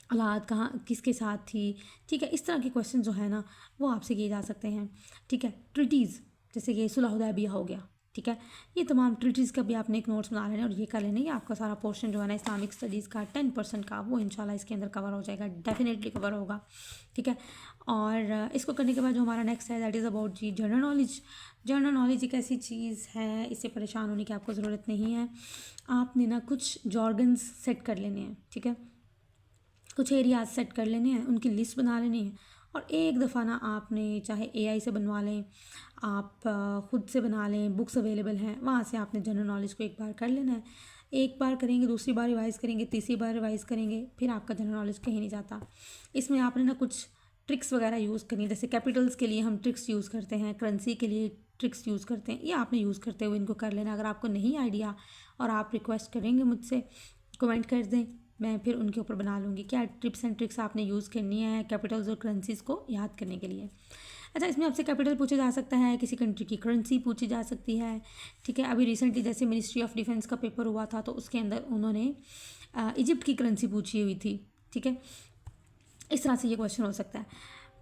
औलाद कहाँ किसके साथ थी। ठीक है, इस तरह के क्वेश्चन जो है ना वो आपसे किए जा सकते हैं। ठीक है, ट्रीटीज़ जैसे कि सुलह हुदैबिया हो गया। ठीक है, ये तमाम ट्रीटीज़ का भी आपने एक नोट्स बना लेना और ये कर लेना। ये आपका सारा पोर्शन जो है ना इस्लामिक स्टडीज़ का 10% का वो इंशाल्लाह इसके अंदर कवर हो जाएगा, डेफिनेटली कवर होगा। ठीक है, और इसको करने के बाद जो हमारा नेक्स्ट है that is about the general knowledge. General knowledge एक ऐसी चीज़ है, इससे परेशान होने की आपको ज़रूरत नहीं है। आपने ना कुछ जॉर्गन्स सेट कर लेने हैं। ठीक है, कुछ एरियाज सेट कर लेने हैं, उनकी लिस्ट बना लेनी है, और एक दफ़ा ना आपने चाहे एआई से बनवा लें, आप ख़ुद से बना लें, बुक्स अवेलेबल हैं, वहाँ से आपने जनरल नॉलेज को एक बार कर लेना है। एक बार करेंगे, दूसरी बार रिवाइज़ करेंगे, तीसरी बार रिवाइज़ करेंगे, फिर आपका जनरल नॉलेज कहीं नहीं जाता। इसमें आपने ना कुछ ट्रिक्स वगैरह यूज़ करनी है, जैसे कैपिटल्स के लिए हम ट्रिक्स यूज़ करते हैं, करेंसी के लिए ट्रिक्स यूज़ करते हैं, ये आपने यूज़ करते हुए इनको कर लेना। अगर आपको नहीं आइडिया और आप रिक्वेस्ट करेंगे मुझसे, कमेंट कर दें, मैं फिर उनके ऊपर बना लूँगी क्या टिप्स एंड ट्रिक्स आपने यूज़ करनी है कैपिटल्स और करेंसीज़ को याद करने के लिए। अच्छा, इसमें आपसे कैपिटल पूछा जा सकता है, किसी कंट्री की करेंसी पूछी जा सकती है। ठीक है, अभी रिसेंटली जैसे मिनिस्ट्री ऑफ डिफेंस का पेपर हुआ था तो उसके अंदर उन्होंने इजिप्ट की करेंसी पूछी हुई थी। ठीक है, इस तरह से ये क्वेश्चन हो सकता है।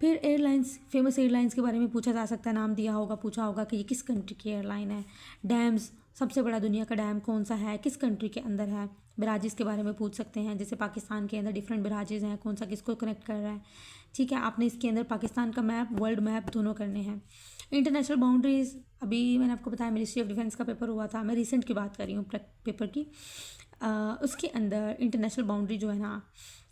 फिर एयरलाइंस, फेमस एयरलाइंस के बारे में पूछा जा सकता है, नाम दिया होगा, पूछा होगा कि ये किस कंट्री की एयरलाइन है। डैम्स, सबसे बड़ा दुनिया का डैम कौन सा है, किस कंट्री के अंदर है। बराजिस के बारे में पूछ सकते हैं, जैसे पाकिस्तान के अंदर डिफरेंट बराजिस हैं, कौन सा किसको कनेक्ट कर रहा है। ठीक है, आपने इसके अंदर पाकिस्तान का मैप, वर्ल्ड मैप दोनों करने हैं। इंटरनेशनल बाउंड्रीज, अभी मैंने आपको बताया मिनिस्ट्री ऑफ डिफेंस का पेपर हुआ था, मैं रिसेंट की बात कर रही हूँ पेपर की। उसके अंदर इंटरनेशनल बाउंड्री जो है ना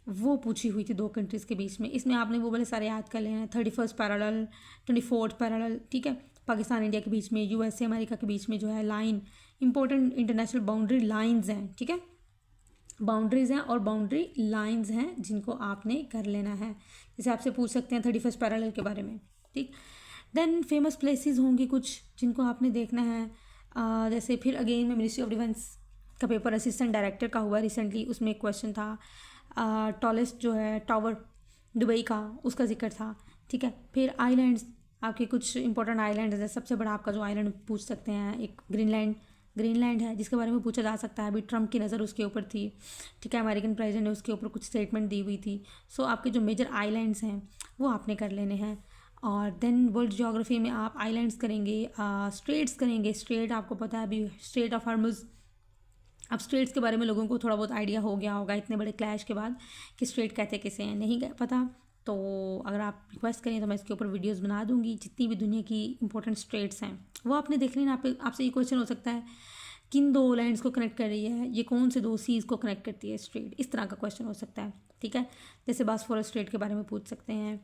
वो पूछी हुई थी 2 कंट्रीज़ के बीच में। इसमें आपने वो वाले सारे याद कर लेना है, 31st पैरेलल, 24th पैरेलल, ठीक है। पाकिस्तान इंडिया के बीच में, यूएसए अमेरिका के बीच में जो है line, important international boundary lines हैं, ठीक है। बाउंड्रीज़ हैं और बाउंड्री लाइंस हैं जिनको आपने कर लेना है। जैसे आपसे पूछ सकते हैं 31st पैरेलल के बारे में, ठीक। देन फेमस प्लेसेस होंगी कुछ जिनको आपने देखना है। जैसे फिर अगेन में मिनिस्ट्री ऑफ डिफेंस का पेपर असिस्टेंट डायरेक्टर का हुआ रिसेंटली, उसमें एक क्वेश्चन था टॉलेस्ट जो है टावर दुबई का, उसका जिक्र था, ठीक है। फिर आइलैंड्स, आपके कुछ इंपॉर्टेंट आइलैंड है, सबसे बड़ा आपका जो आइलैंड पूछ सकते हैं, एक ग्रीनलैंड है जिसके बारे में पूछा जा सकता है। अभी ट्रम्प की नज़र उसके ऊपर थी, ठीक है, अमेरिकन प्रेसिडेंट ने उसके ऊपर कुछ स्टेटमेंट दी हुई थी। सो आपके जो मेजर आइलैंड्स हैं वो आपने कर लेने हैं। और देन वर्ल्ड ज्योग्राफी में आप आइलैंड्स करेंगे, स्ट्रेट्स करेंगे। स्ट्रेट आपको पता है अभी स्ट्रेट ऑफ हॉर्मुज़, अब स्ट्रेट्स के बारे में लोगों को थोड़ा बहुत आइडिया हो गया होगा इतने बड़े क्लैश के बाद कि स्ट्रेट कहते किसे हैं, नहीं पता तो अगर आप रिक्वेस्ट करें तो मैं इसके ऊपर वीडियोस बना दूंगी। जितनी भी दुनिया की इंपॉर्टेंट स्ट्रेट्स हैं वो आपने देख लेना। आपसे ये क्वेश्चन हो सकता है किन 2 लैंड्स को कनेक्ट कर रही है, ये कौन से 2 सीज़ को कनेक्ट करती है स्ट्रेट, इस तरह का क्वेश्चन हो सकता है, ठीक है। जैसे बॉस्फोरस स्ट्रेट के बारे में पूछ सकते हैं,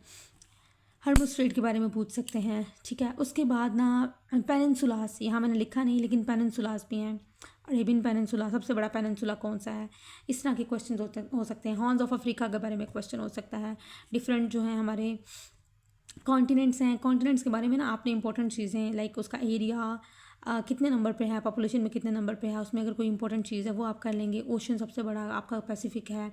हॉर्मुज़ स्ट्रेट के बारे में पूछ सकते हैं, ठीक है। उसके बाद ना पेनिनसुलास, यहाँ मैंने लिखा नहीं लेकिन पेनिनसुलास भी हैं। अरेबियन पेनिनसुला, सबसे बड़ा पेनिनसुला कौन सा है, इस तरह के क्वेश्चन हो सकते हैं। हॉर्न्स ऑफ अफ्रीका के बारे में क्वेश्चन हो सकता है। डिफरेंट जो हैं हमारे कॉन्टिनेंट्स हैं, कॉन्टिनेंट्स के बारे में ना आपने इंपॉर्टेंट चीज़ें लाइक उसका एरिया कितने नंबर पे है, पॉपुलेशन में कितने नंबर पे है, उसमें अगर कोई इंपॉर्टेंट चीज़ है वो आप कर लेंगे। ओशन सबसे बड़ा आपका पैसिफिक है।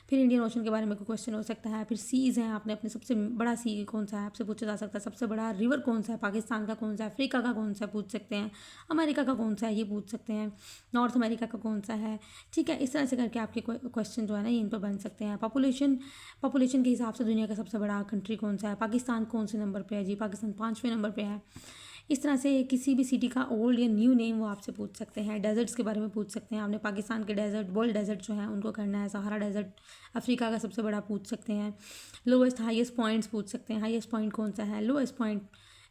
फिर इंडियन ओशन के बारे में कोई क्वेश्चन हो सकता है। फिर सीज़ हैं, आपने अपने सबसे बड़ा सी कौन सा है आपसे पूछा जा सकता है। सबसे बड़ा रिवर कौन सा है, पाकिस्तान का कौन सा है, अफ्रीका का कौन सा है पूछ सकते हैं, अमेरिका का कौन सा है ये पूछ सकते हैं, नॉर्थ अमेरिका का कौन सा है, ठीक है। इस तरह से करके आपके क्वेश्चन जो है ना इन पर बन सकते हैं। पॉपुलेशन के हिसाब से दुनिया का सबसे बड़ा कंट्री कौन सा है, पाकिस्तान कौन से नंबर पर है जी, पाकिस्तान 5वें नंबर पर है। इस तरह से किसी भी सिटी का ओल्ड या न्यू नेम वो आपसे पूछ सकते हैं। डेजर्ट्स के बारे में पूछ सकते हैं, आपने पाकिस्तान के डेजर्ट, वर्ल्ड डेजर्ट जो हैं उनको करना है। सहारा डेजर्ट अफ्रीका का सबसे बड़ा पूछ सकते हैं। लोएस्ट हाईएस्ट पॉइंट्स पूछ सकते हैं, हाईएस्ट पॉइंट कौन सा है, लोएस्ट पॉइंट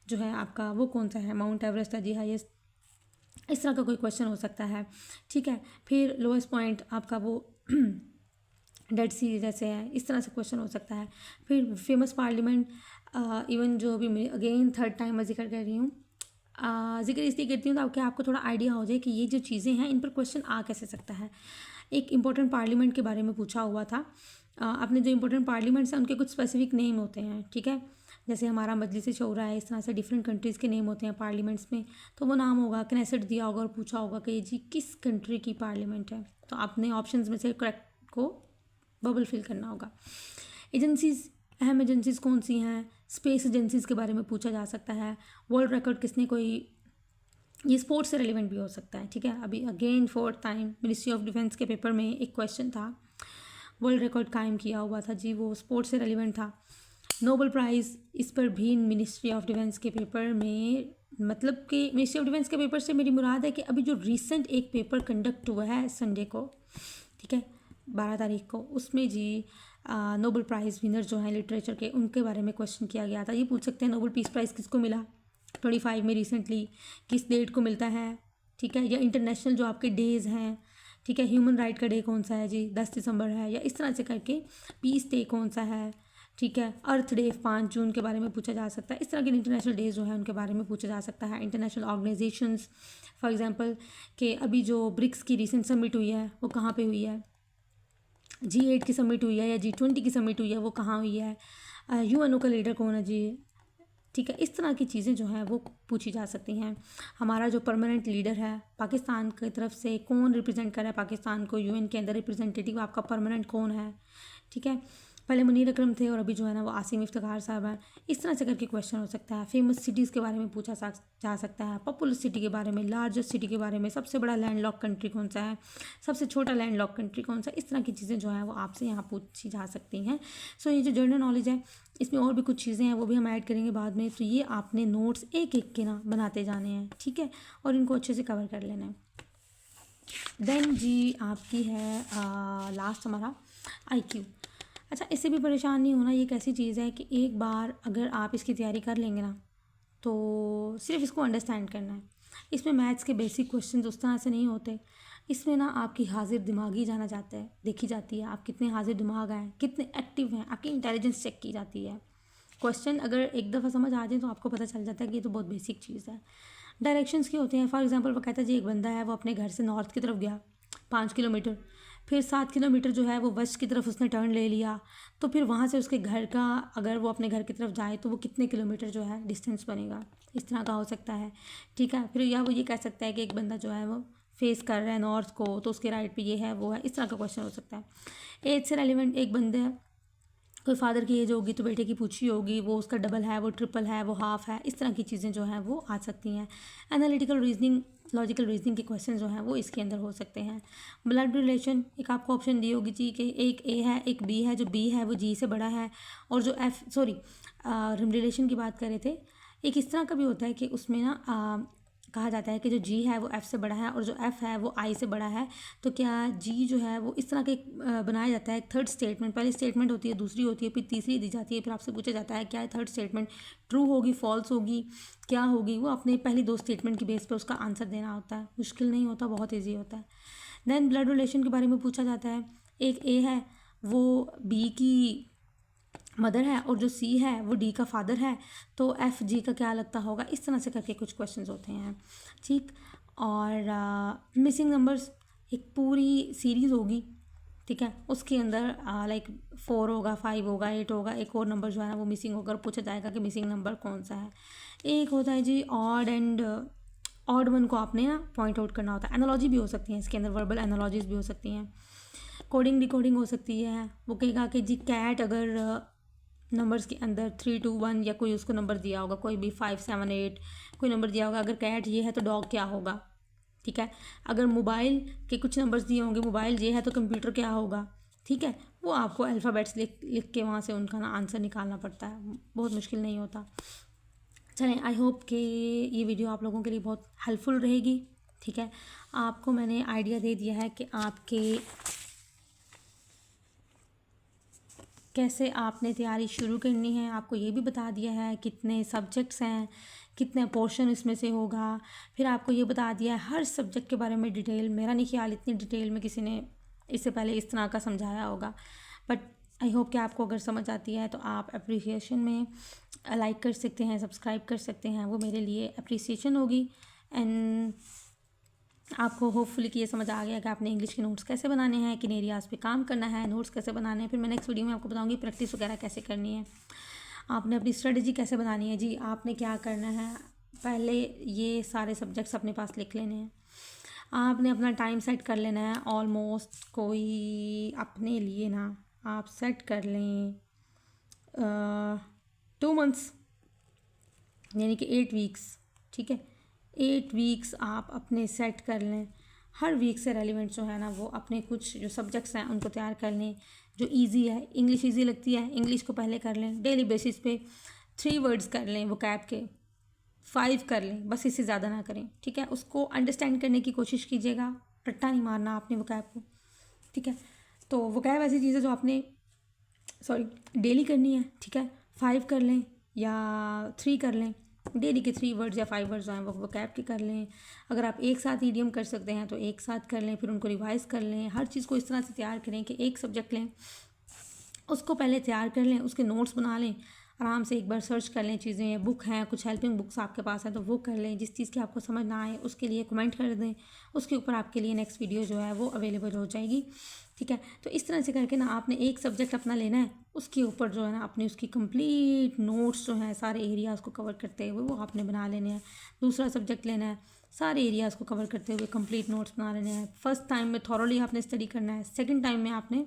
जो है आपका वो कौन सा है, माउंट एवरेस्ट है जी हाईएस्ट। इस तरह का कोई क्वेश्चन हो सकता है, ठीक है। फिर लोएस्ट पॉइंट आपका वो डेड सी जैसे है, इस तरह से क्वेश्चन हो सकता है। फिर फेमस पार्लियामेंट, इवन जो अभी मैं अगेन 3rd टाइम मैं जिक्र कर रही हूँ, जिक्र इसलिए करती हूँ ताकि आपको थोड़ा आइडिया हो जाए कि ये जो चीज़ें हैं इन पर क्वेश्चन आ कैसे सकता है। एक इम्पॉर्टेंट पार्लियामेंट के बारे में पूछा हुआ था। अपने जो इम्पोर्टेंट पार्लियामेंट्स हैं उनके कुछ स्पेसिफिक नेम होते हैं, ठीक है। जैसे हमारा मजलिस शूरा है, इस तरह से डिफरेंट कंट्रीज़ के नेम होते हैं पार्लियामेंट्स में। तो वो नाम होगा, कनेसेट दिया होगा और पूछा होगा कि जी किस कंट्री की पार्लियामेंट है, तो आपने ऑप्शंस में से करेक्ट को बबल फिल करना होगा। एजेंसीज़, अहम एजेंसीज़ कौन सी हैं, स्पेस एजेंसीज़ के बारे में पूछा जा सकता है। वर्ल्ड रिकॉर्ड किसने कोई, ये स्पोर्ट्स से रिलेवेंट भी हो सकता है, ठीक है। अभी again 4th time ministry of defence के पेपर में एक क्वेश्चन था, वर्ल्ड रिकॉर्ड कायम किया हुआ था जी, वो स्पोर्ट्स से रिलेवेंट था। नोबल प्राइज़, इस पर भी मिनिस्ट्री ऑफ डिफेंस के पेपर में, मतलब कि मिनिस्ट्री ऑफ डिफेंस के पेपर से मेरी मुराद है कि अभी जो रिसेंट एक पेपर कंडक्ट हुआ है संडे को, ठीक है 12 तारीख को, उसमें जी नोबल प्राइज़ विनर जो हैं लिटरेचर के, उनके बारे में क्वेश्चन किया गया था। ये पूछ सकते हैं नोबल पीस प्राइज़ किसको मिला 25 में रिसेंटली, किस डेट को मिलता है, ठीक है। या इंटरनेशनल जो आपके डेज़ हैं, ठीक है, ह्यूमन राइट का डे कौन सा है जी, 10 दिसंबर है, या इस तरह से करके पीस डे कौन सा है, ठीक है। अर्थ डे 5 जून के बारे में पूछा जा सकता है। इस तरह के इंटरनेशनल डेज जो है उनके बारे में पूछा जा सकता है। इंटरनेशनल ऑर्गेनाइजेशंस, फॉर एग्जांपल कि अभी जो ब्रिक्स की रिसेंट समिट हुई है वो कहाँ पे हुई है, G8 की समिट हुई है या G20 की समिट हुई है वो कहाँ हुई है, यूएनओ का लीडर कौन है जी, ठीक है। इस तरह की चीज़ें जो हैं वो पूछी जा सकती हैं। हमारा जो परमानेंट लीडर है पाकिस्तान की तरफ से, कौन रिप्रेजेंट कर रहा है पाकिस्तान को यूएन के अंदर, रिप्रेजेंटेटिव आपका परमानेंट कौन है, ठीक है। पहले मुनीर अकरम थे और अभी जो है ना वो आसिम इफ्तिखार साहब हैं। इस तरह से करके क्वेश्चन हो सकता है। फेमस सिटीज़ के बारे में पूछा जा सकता है, पॉपुलर सिटी के बारे में, लार्जेस्ट सिटी के बारे में, सबसे बड़ा लैंडलॉक कंट्री कौन सा है, सबसे छोटा लैंडलॉक कंट्री कौन सा है। इस तरह की चीज़ें जो हैं वो आपसे यहाँ पूछी जा सकती हैं। सो ये जो जनरल नॉलेज है इसमें और भी कुछ चीज़ें हैं वो भी हम ऐड करेंगे बाद में। तो ये आपने नोट्स एक एक के ना बनाते जाने हैं, ठीक है, और इनको अच्छे से कवर कर लेना है। देन जी आपकी है लास्ट हमारा IQ। अच्छा, इससे भी परेशान नहीं होना। ये एक ऐसी चीज़ है कि एक बार अगर आप इसकी तैयारी कर लेंगे ना तो सिर्फ इसको अंडरस्टैंड करना है। इसमें मैथ्स के बेसिक क्वेश्चंस उस तरह से नहीं होते। इसमें ना आपकी हाजिर दिमागी जाना जाता है, देखी जाती है आप कितने हाजिर दिमाग हैं, कितने एक्टिव हैं, आपकी इंटेलिजेंस चेक की जाती है। क्वेश्चन अगर एक दफ़ा समझ आ जाए तो आपको पता चल जाता है कि ये तो बहुत बेसिक चीज़ है। डायरेक्शंस के होते हैं। फॉर एग्जांपल वो कहता है जी एक बंदा है वो अपने घर से नॉर्थ की तरफ गया 5 किलोमीटर, फिर 7 किलोमीटर जो है वो वेस्ट की तरफ उसने टर्न ले लिया, तो फिर वहाँ से उसके घर का अगर वो अपने घर की तरफ जाए तो वो कितने किलोमीटर जो है डिस्टेंस बनेगा। इस तरह का हो सकता है, ठीक है। फिर या वो ये कह सकता है कि एक बंदा जो है वो फेस कर रहा है नॉर्थ को, तो उसके राइट पे ये है वो है। इस तरह का क्वेश्चन हो सकता है। एज से रेलिवेंट एक बंदे कोई फादर की एज होगी तो बेटे की पूछी होगी, वो उसका डबल है, वो ट्रिपल है, वो हाफ है। इस तरह की चीज़ें जो हैं वो आ सकती हैं। एनालिटिकल रीजनिंग, लॉजिकल रीजनिंग के क्वेश्चन जो हैं वो इसके अंदर हो सकते हैं। ब्लड रिलेशन, एक आपको ऑप्शन दी होगी जी कि एक A है एक B है, जो B है वो G से बड़ा है, और जो रिलेशन की बात कर रहे थे, एक इस तरह का भी होता है कि उसमें ना कहा जाता है कि जो G है वो F से बड़ा है और जो F है वो I से बड़ा है। तो क्या G जो है वो इस तरह के बनाया जाता है। थर्ड स्टेटमेंट, पहली स्टेटमेंट होती है, दूसरी होती है, फिर तीसरी दी जाती है, फिर आपसे पूछा जाता है क्या है थर्ड स्टेटमेंट ट्रू होगी, फॉल्स होगी, क्या होगी। वो अपने पहली 2 स्टेटमेंट की बेस पे उसका आंसर देना होता है। मुश्किल नहीं होता, बहुत ईजी होता है। देन ब्लड रिलेशन के बारे में पूछा जाता है। एक A है वो B की मदर है और जो C है वो D का फादर है, तो F G का क्या लगता होगा। इस तरह से करके कुछ क्वेश्चंस होते हैं, ठीक। और मिसिंग नंबर्स, एक पूरी सीरीज़ होगी, ठीक है, उसके अंदर लाइक 4 होगा, 5 होगा, 8 होगा, एक और नंबर जो है ना वो मिसिंग होकर पूछा जाएगा कि मिसिंग नंबर कौन सा है। एक होता है जी ऑड वन को आपने ना पॉइंट आउट करना होता है। एनालॉजी भी हो सकती है इसके अंदर, वर्बल एनालॉजीज भी हो सकती हैं। कोडिंग डिकोडिंग हो सकती है। वो कहेगा कि जी कैट अगर नंबर्स के अंदर 3 2 1 या कोई उसको नंबर दिया होगा, कोई भी 5 7 8 कोई नंबर दिया होगा, अगर कैट ये है तो डॉग क्या होगा, ठीक है। अगर मोबाइल के कुछ नंबर्स दिए होंगे, मोबाइल ये है तो कंप्यूटर क्या होगा, ठीक है। वो आपको अल्फ़ाबेट्स लिख के वहाँ से उनका ना आंसर निकालना पड़ता है, बहुत मुश्किल नहीं होता। चलें, आई होप कि ये वीडियो आप लोगों के लिए बहुत हेल्पफुल रहेगी, ठीक है। आपको मैंने आइडिया दे दिया है कि आपके कैसे आपने तैयारी शुरू करनी है। आपको ये भी बता दिया है कितने सब्जेक्ट्स हैं, कितने पोर्शन इसमें से होगा। फिर आपको ये बता दिया है हर सब्जेक्ट के बारे में डिटेल। मेरा नहीं ख्याल इतनी डिटेल में किसी ने इससे पहले इस तरह का समझाया होगा, बट आई होप कि आपको अगर समझ आती है तो आप अप्रिसिएशन में लाइक कर सकते हैं, सब्सक्राइब कर सकते हैं, वो मेरे लिए अप्रिसिएशन होगी। एंड आपको होपफुली कि ये समझ आ गया कि आपने इंग्लिश के नोट्स कैसे बनाने हैं, किन एरियाज़ पे काम करना है, नोट्स कैसे बनाने हैं। फिर मैं नेक्स्ट वीडियो में आपको बताऊंगी प्रैक्टिस वगैरह कैसे करनी है, आपने अपनी स्ट्रेटजी कैसे बनानी है। जी आपने क्या करना है, पहले ये सारे सब्जेक्ट्स अपने पास लिख लेने हैं। आपने अपना टाइम सेट कर लेना है। ऑलमोस्ट कोई अपने लिए ना आप सेट कर लें 2 मंथ्स, यानी कि 8 वीक्स, ठीक है। 8 वीक्स आप अपने सेट कर लें। हर वीक से रेलिवेंट जो है ना वो अपने कुछ जो सब्जेक्ट्स हैं उनको तैयार कर लें। जो इजी है, इंग्लिश इजी लगती है, इंग्लिश को पहले कर लें। डेली बेसिस पे 3 वर्ड्स कर लें, वोकैब के 5 कर लें, बस इससे ज़्यादा ना करें, ठीक है। उसको अंडरस्टैंड करने की कोशिश कीजिएगा, रट्टा नहीं मारना आपने वोकैब को, ठीक है। तो वोकैब ऐसी चीज़ है जो आपने डेली करनी है, ठीक है। 5 कर लें या 3 कर लें, डेली के 3 वर्ड्स या 5 वर्ड्स हैं वो वोकैब के कर लें। अगर आप एक साथ ईडियम कर सकते हैं तो एक साथ कर लें, फिर उनको रिवाइज कर लें। हर चीज़ को इस तरह से तैयार करें कि एक सब्जेक्ट लें, उसको पहले तैयार कर लें, उसके नोट्स बना लें, आराम से एक बार सर्च कर लें चीज़ें, बुक हैं, कुछ हेल्पिंग बुक्स आपके पास हैं तो वो कर लें। जिस चीज़ की आपको समझ ना आए उसके लिए कमेंट कर दें, उसके ऊपर आपके लिए नेक्स्ट वीडियो जो है वो अवेलेबल हो जाएगी, ठीक है। तो इस तरह से करके ना आपने एक सब्जेक्ट अपना लेना है, उसके ऊपर जो है ना अपने उसकी कंप्लीट नोट्स जो हैं सारे एरियाज़ को कवर करते हुए वो आपने बना लेने हैं। दूसरा सब्जेक्ट लेना है, सारे एरियाज़ को कवर करते हुए कंप्लीट नोट्स बना लेने हैं। फर्स्ट टाइम में थॉरोली आपने स्टडी करना है, सेकंड टाइम में आपने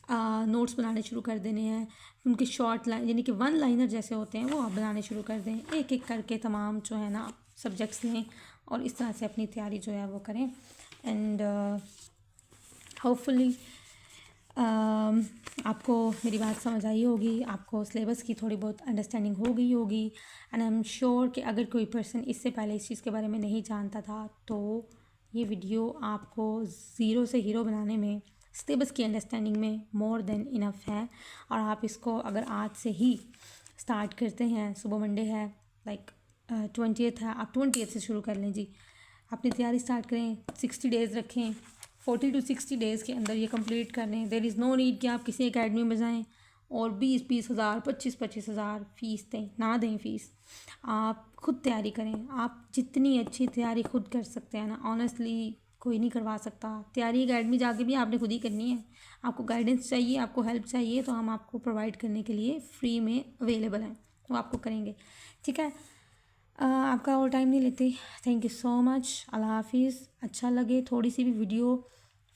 नोट्स बनाने शुरू कर देने हैं, उनके शॉर्ट लाइन यानी कि वन लाइनर जैसे होते हैं वो आप बनाने शुरू कर दें। एक एक करके तमाम जो है ना सब्जेक्ट्स लें और इस तरह से अपनी तैयारी जो है वो करें। एंड होपफुली आपको मेरी बात समझ आई होगी, आपको सिलेबस की थोड़ी बहुत अंडरस्टैंडिंग हो गई होगी। एंड आई एम श्योर कि अगर कोई पर्सन इससे पहले इस चीज़ के बारे में नहीं जानता था तो ये वीडियो आपको ज़ीरो से हीरो बनाने में, सिलेबस की अंडरस्टैंडिंग में मोर देन इनफ है। और आप इसको अगर आज से ही स्टार्ट करते हैं, सुबह मंडे है, लाइक 20th है, आप 20th से शुरू कर लें जी, अपनी तैयारी स्टार्ट करें। 60 डेज़ रखें, 40 to 60 डेज़ के अंदर ये कंप्लीट कर लें। देयर इज़ नो नीड कि आप किसी एकेडमी में जाएं और 20-20 हज़ार 25-25 हज़ार फ़ीस दें, ना दें फ़ीस। आप खुद तैयारी करें। आप जितनी अच्छी तैयारी खुद कर सकते हैं ना, ऑनेस्टली कोई नहीं करवा सकता। तैयारी एकेडमी जाके भी आपने खुद ही करनी है। आपको गाइडेंस चाहिए, आपको हेल्प चाहिए, तो हम आपको प्रोवाइड करने के लिए फ्री में अवेलेबल हैं, वो आपको करेंगे। ठीक है, आपका और टाइम नहीं लेते। Thank you so much. अल्लाह हाफिज़। अच्छा लगे थोड़ी सी भी वीडियो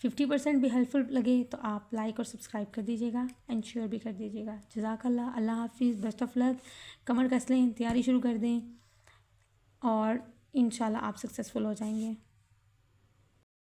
50% भी हेल्पफुल लगे तो आप लाइक और सब्सक्राइब कर दीजिएगा एंड शेयर भी कर दीजिएगा। जज़ाकल्लाह। अल्लाह हाफिज़। Best of luck. कमर कस लें, तैयारी शुरू कर दें और इंशाल्लाह आप सक्सेसफुल हो जाएंगे।